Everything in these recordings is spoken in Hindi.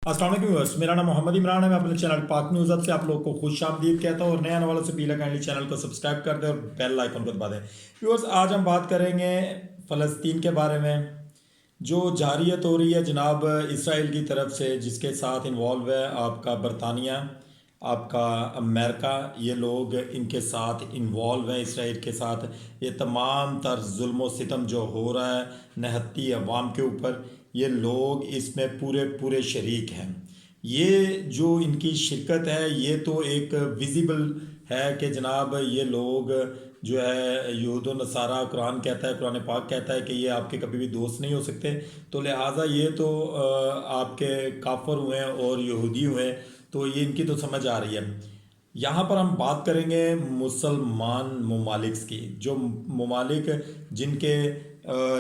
अस्सलाम वालेकुम व्यूअर्स, मेरा नाम मोहम्मद इमरान है। मैं अपने चैनल पाक न्यूज़ हब से आप लोगों को खुश आमदीद कहता हूँ और नए आने वालों से अपील है काइंडली चैनल को सब्सक्राइब कर दें और बेल आइकन को दबा दें। व्यूअर्स, आज हम बात करेंगे फ़लस्तीन के बारे में। जो जारियत हो रही है जनाब इसराइल की तरफ से, जिसके साथ इन्वॉल्व है आपका बरतानिया, आपका अमेरिका, ये लोग इनके साथ इन्वॉल्व हैं इसराइल के साथ। ये तमाम तर जुल्म व सितम जो हो रहा है नहत्ती अवाम के ऊपर, ये लोग इसमें पूरे पूरे शरीक हैं। ये जो इनकी शिरकत है ये तो एक विजिबल है कि जनाब ये लोग जो है यहूद व नसारा, कुरान कहता है, कुरान पाक कहता है कि ये आपके कभी भी दोस्त नहीं हो सकते। तो लिहाजा ये तो आपके काफर हुए हैं और यहूदी हुए हैं, तो ये इनकी तो समझ आ रही है। यहाँ पर हम बात करेंगे मुसलमान ममालिक की, जो ममालिक जिनके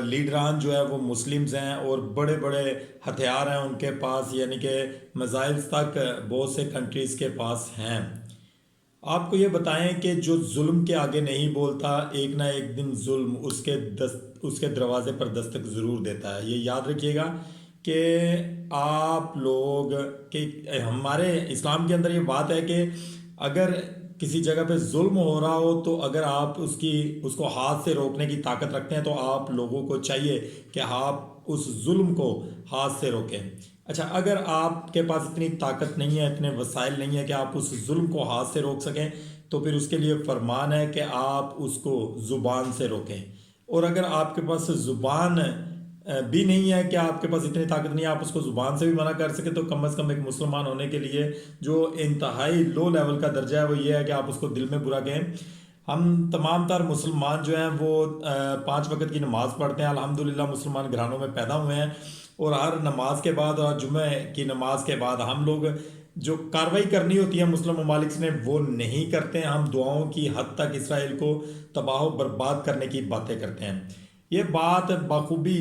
लीडरान जो है वो मुस्लिम्स हैं और बड़े बड़े हथियार हैं उनके पास, यानी कि मिसाइल्स तक बहुत से कंट्रीज़ के पास हैं। आपको ये बताएं कि जो जुल्म के आगे नहीं बोलता, एक ना एक दिन जुल्म उसके दरवाजे पर दस्तक ज़रूर देता है। ये याद रखिएगा कि आप लोग कि हमारे इस्लाम के अंदर ये बात है कि अगर किसी जगह पे जुल्म हो रहा हो तो अगर आप उसको हाथ से रोकने की ताकत रखते हैं तो आप लोगों को चाहिए कि आप उस जुल्म को हाथ से रोकें। अच्छा, अगर आपके पास इतनी ताकत नहीं है, इतने वसाइल नहीं है कि आप उस जुल्म को हाथ से रोक सकें, तो फिर उसके लिए फरमान है कि आप उसको ज़ुबान से रोकें। और अगर आपके पास ज़ुबान भी नहीं है कि आपके पास इतनी ताकत नहीं है आप उसको ज़ुबान से भी मना कर सके, तो कम से कम एक मुसलमान होने के लिए जो इंतहाई लो लेवल का दर्जा है वो ये है कि आप उसको दिल में बुरा कहें। हम तमाम तर मुसलमान जो हैं वो 5 वक्त की नमाज़ पढ़ते हैं। अल्हम्दुलिल्लाह मुसलमान घरानों में पैदा हुए हैं और हर नमाज के बाद और जुमे की नमाज के बाद हम लोग जो कार्रवाई करनी होती है मुस्लिम ममालिक ने वो नहीं करते हैं। हम दुआओं की हद तक इसराइल को तबाह बर्बाद करने की बातें करते हैं। ये बात बखूबी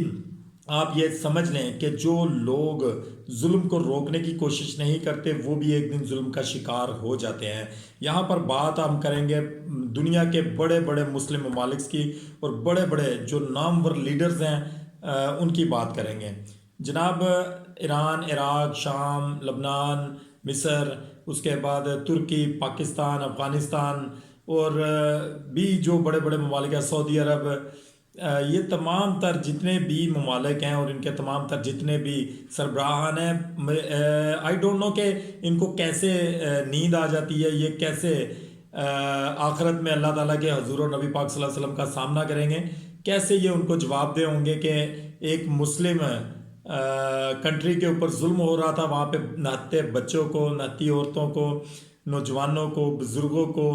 आप ये समझ लें कि जो लोग जुल्म को रोकने की कोशिश नहीं करते वो भी एक दिन जुल्म का शिकार हो जाते हैं। यहाँ पर बात हम करेंगे दुनिया के बड़े बड़े मुस्लिम ममालिक की और बड़े बड़े जो नामवर लीडर्स हैं उनकी बात करेंगे। जनाब ईरान, इराक, शाम, लबनान, मिस्र, उसके बाद तुर्की, पाकिस्तान, अफ़गानिस्तान और भी जो बड़े बड़े ममालिक हैं, सऊदी अरब, ये तमाम तर जितने भी ममालिक हैं और इनके तमाम तर जितने भी सरबराहान हैं, आई डोंट नो कि इनको कैसे नींद आ जाती है, ये कैसे आखिरत में अल्लाह ताला के हजूर और नबी पाक सल्लल्लाहु अलैहि वसल्लम का सामना करेंगे, कैसे ये उनको जवाब दे होंगे कि एक मुस्लिम कंट्री के ऊपर जुल्म हो रहा था, वहाँ पे नहत्ते बच्चों को, नहत्ती औरतों को, नौजवानों को, बुज़ुर्गों को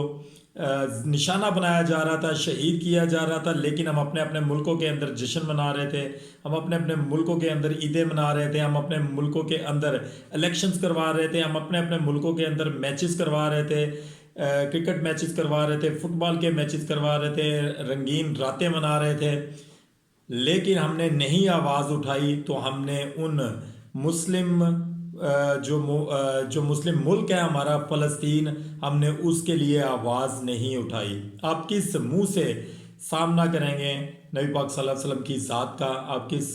निशाना बनाया जा रहा था, शहीद किया जा रहा था, लेकिन हम अपने अपने मुल्कों के अंदर जश्न मना रहे थे, हम अपने अपने मुल्कों के अंदर ईदें मना रहे थे, हम अपने मुल्कों के अंदर इलेक्शंस करवा रहे थे, हम अपने अपने मुल्कों के अंदर मैचेस करवा रहे थे, क्रिकेट मैचेस करवा रहे थे, फुटबॉल के मैचेस करवा रहे थे, रंगीन रातें मना रहे थे। लेकिन हमने नहीं आवाज़ उठाई तो हमने उन मुस्लिम जो मुस्लिम मुल्क है हमारा फ़लस्तीन, हमने उसके लिए आवाज़ नहीं उठाई। आप किस मुंह से सामना करेंगे नबी पाक सल्लल्लाहु अलैहि वसल्लम की ज़ात का? आप किस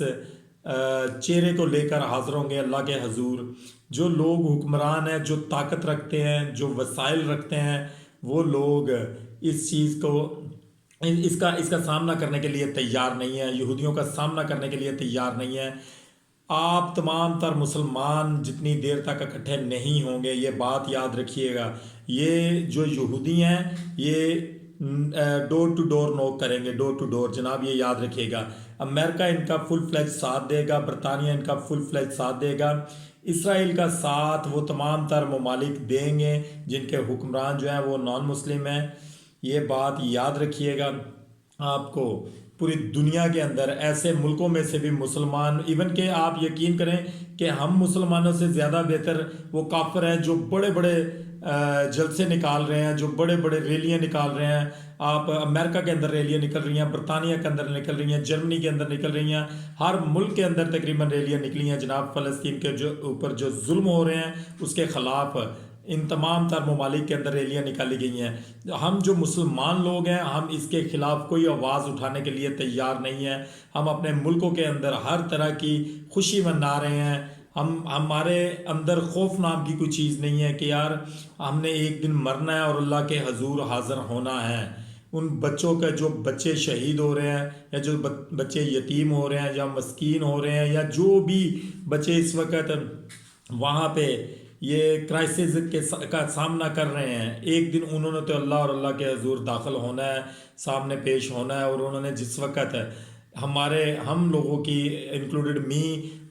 चेहरे को लेकर हाज़िर होंगे अल्लाह के हजूर? जो लोग हुक्मरान हैं, जो ताकत रखते हैं, जो वसाइल रखते हैं, वो लोग इस चीज़ को इसका सामना करने के लिए तैयार नहीं है, यहूदियों का सामना करने के लिए तैयार नहीं है। आप तमाम तर मुसलमान जितनी देर तक इकट्ठे नहीं होंगे, ये बात याद रखिएगा, ये जो यहूदी हैं ये डोर टू डोर नॉक करेंगे, डोर टू डोर जनाब, ये याद रखिएगा। अमेरिका इनका फुल फ्लैज साथ देगा, बरतानिया इनका फुल फ्लैज साथ देगा, इसराइल का साथ वो तमाम तर ममालिक देंगे जिनके हुक्मरान जो हैं वो नॉन मुस्लिम हैं। ये बात याद रखिएगा। आपको पूरी दुनिया के अंदर ऐसे मुल्कों में से भी मुसलमान, इवन के आप यकीन करें कि हम मुसलमानों से ज़्यादा बेहतर वो काफिर हैं जो बड़े बड़े जलसे निकाल रहे हैं, जो बड़े बड़े रैलियाँ निकाल रहे हैं। आप अमेरिका के अंदर रैलियाँ निकल रही हैं, बरतानिया के अंदर निकल रही हैं, जर्मनी के अंदर निकल रही हैं, हर मुल्क के अंदर तकरीबन रैलियाँ निकली हैं जनाब। फ़लस्तीन के जो ऊपर जो जुल्म हो रहे हैं उसके ख़िलाफ़ इन तमाम तर ममालिक के अंदर रैलियाँ निकाली गई हैं। हम जो मुसलमान लोग हैं हम इसके ख़िलाफ़ कोई आवाज़ उठाने के लिए तैयार नहीं है। हम अपने मुल्कों के अंदर हर तरह की खुशी मना रहे हैं, हम हमारे अंदर खौफ नाम की कोई चीज़ नहीं है कि यार हमने एक दिन मरना है और अल्लाह के हजूर हाजिर होना है। उन बच्चों के जो बच्चे शहीद हो रहे हैं या जो बच्चे यतीम हो रहे हैं या मस्कीन हो रहे हैं या जो भी बच्चे इस वक्त वहाँ पे ये क्राइसिस का सामना कर रहे हैं, एक दिन उन्होंने तो अल्लाह और अल्लाह के हजूर दाखिल होना है, सामने पेश होना है। और उन्होंने जिस वक्त हमारे हम लोगों की इंक्लूडेड मी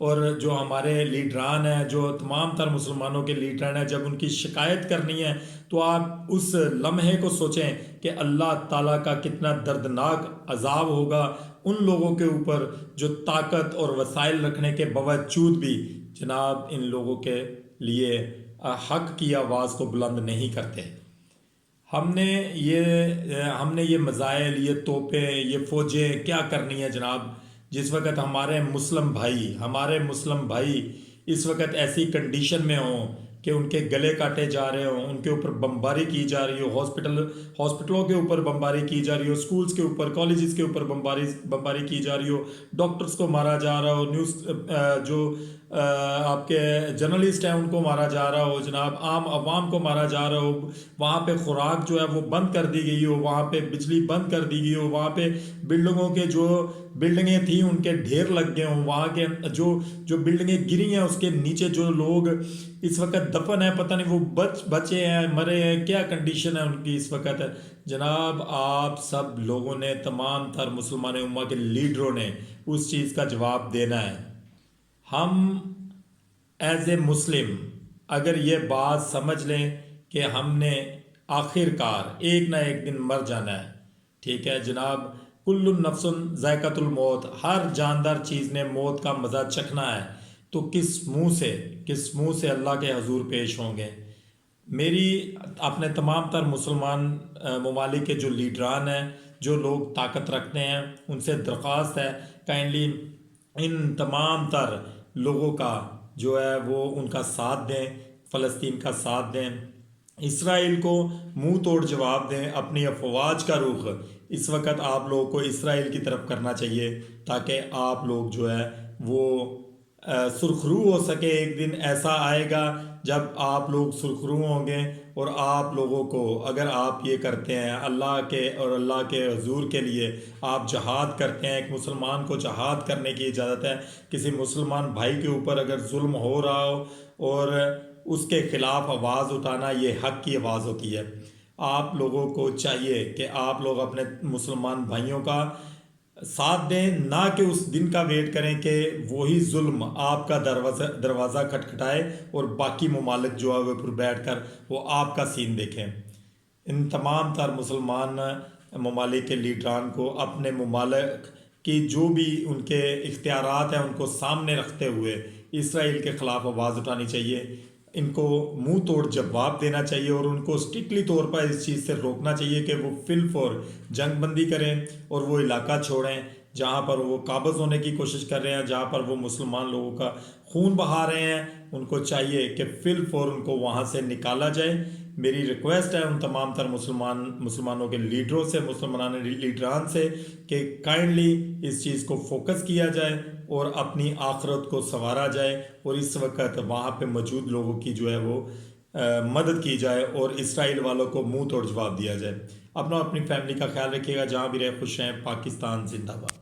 और जो हमारे लीडरान हैं, जो तमाम तर मुसलमानों के लीडरान हैं, जब उनकी शिकायत करनी है तो आप उस लम्हे को सोचें कि अल्लाह ताला का कितना दर्दनाक अजाब होगा उन लोगों के ऊपर जो ताकत और वसाइल रखने के बावजूद भी जनाब इन लोगों के लिए हक की आवाज़ को बुलंद नहीं करते। हमने ये मज़ाइल, ये तोपें, ये फ़ौजें क्या करनी है जनाब, जिस वक्त हमारे मुस्लिम भाई इस वक्त ऐसी कंडीशन में हों कि उनके गले काटे जा रहे हों, उनके ऊपर बमबारी की जा रही हो, हॉस्पिटलों के ऊपर बमबारी की जा रही हो, स्कूल्स के ऊपर, कॉलेजेस के ऊपर बमबारी की जा रही हो, डॉक्टर्स को मारा जा रहा हो, न्यूज़ जो आपके जर्नलिस्ट हैं उनको मारा जा रहा हो जनाब, आम आवाम को मारा जा रहा हो, वहाँ पे खुराक जो है वो बंद कर दी गई हो, वहाँ पे बिजली बंद कर दी गई हो, वहाँ पे बिल्डिंगों के जो बिल्डिंगें थी उनके ढेर लग गए हों, वहाँ के जो जो बिल्डिंगें गिरी हैं उसके नीचे जो लोग इस वक्त दफन है, पता नहीं वो बचे हैं, मरे हैं, क्या कंडीशन है उनकी इस वक्त। जनाब आप सब लोगों ने, तमाम तर मुसलमान उम्मा के लीडरों ने उस चीज़ का जवाब देना है। हम एज ए मुस्लिम अगर ये बात समझ लें कि हमने आखिरकार एक ना एक दिन मर जाना है, ठीक है जनाब, कुल्लुन नफ्सुन ज़ायक़तुल मौत, हर जानदार चीज़ ने मौत का मज़ा चखना है, तो किस मुंह से अल्लाह के हजूर पेश होंगे। मेरी अपने तमाम तर मुसलमान ममालिक के जो लीडरान हैं, जो लोग ताकत रखते हैं, उनसे दरख्वास्त है काइंडली इन तमाम तर लोगों का जो है वो उनका साथ दें, फ़लस्तीन का साथ दें, इसराइल को मुंह तोड़ जवाब दें। अपनी अफवाज का रुख इस वक्त आप लोगों को इसराइल की तरफ करना चाहिए ताकि आप लोग जो है वो सुरखरू हो सके। एक दिन ऐसा आएगा जब आप लोग सुरखरू होंगे और आप लोगों को, अगर आप ये करते हैं अल्लाह के और अल्लाह के हजूर के लिए, आप जहाद करते हैं, एक मुसलमान को जहाद करने की इजाज़त है। किसी मुसलमान भाई के ऊपर अगर जुल्म हो रहा हो और उसके ख़िलाफ़ आवाज़ उठाना ये हक़ की आवाज़ होती है। आप लोगों को चाहिए कि आप लोग अपने मुसलमान भाइयों का साथ दें, ना कि उस दिन का वेट करें कि वही जुल्म आपका दरवाज़ा खटखटाए और बाकी ममालिक जो है वो फिर बैठ कर वो आपका सीन देखें। इन तमाम तर मुसलमान ममालिक के लीडरान को अपने ममालिक की जो भी उनके इख्तियारात हैं उनको सामने रखते हुए इसराइल के ख़िलाफ़ आवाज़ उठानी चाहिए, इनको मुंह तोड़ जवाब देना चाहिए और उनको स्ट्रिक्टली तौर पर इस चीज़ से रोकना चाहिए कि वो फिल फॉर जंग बंदी करें और वो इलाका छोड़ें जहाँ पर वो काबज़ होने की कोशिश कर रहे हैं, जहाँ पर वो मुसलमान लोगों का खून बहा रहे हैं। उनको चाहिए कि फिल फॉर उनको वहाँ से निकाला जाए। मेरी रिक्वेस्ट है उन तमाम तर मुसलमानों के लीडरों से, मुसलमान लीडरान से कि काइंडली इस चीज़ को फोकस किया जाए और अपनी आखरत को संवारा जाए और इस वक्त वहाँ पे मौजूद लोगों की जो है वो मदद की जाए और इसराइल वालों को मुंह तोड़ जवाब दिया जाए। अपनी फैमिली का ख्याल रखिएगा, जहाँ भी रहे खुश रहें। पाकिस्तान जिंदाबाद।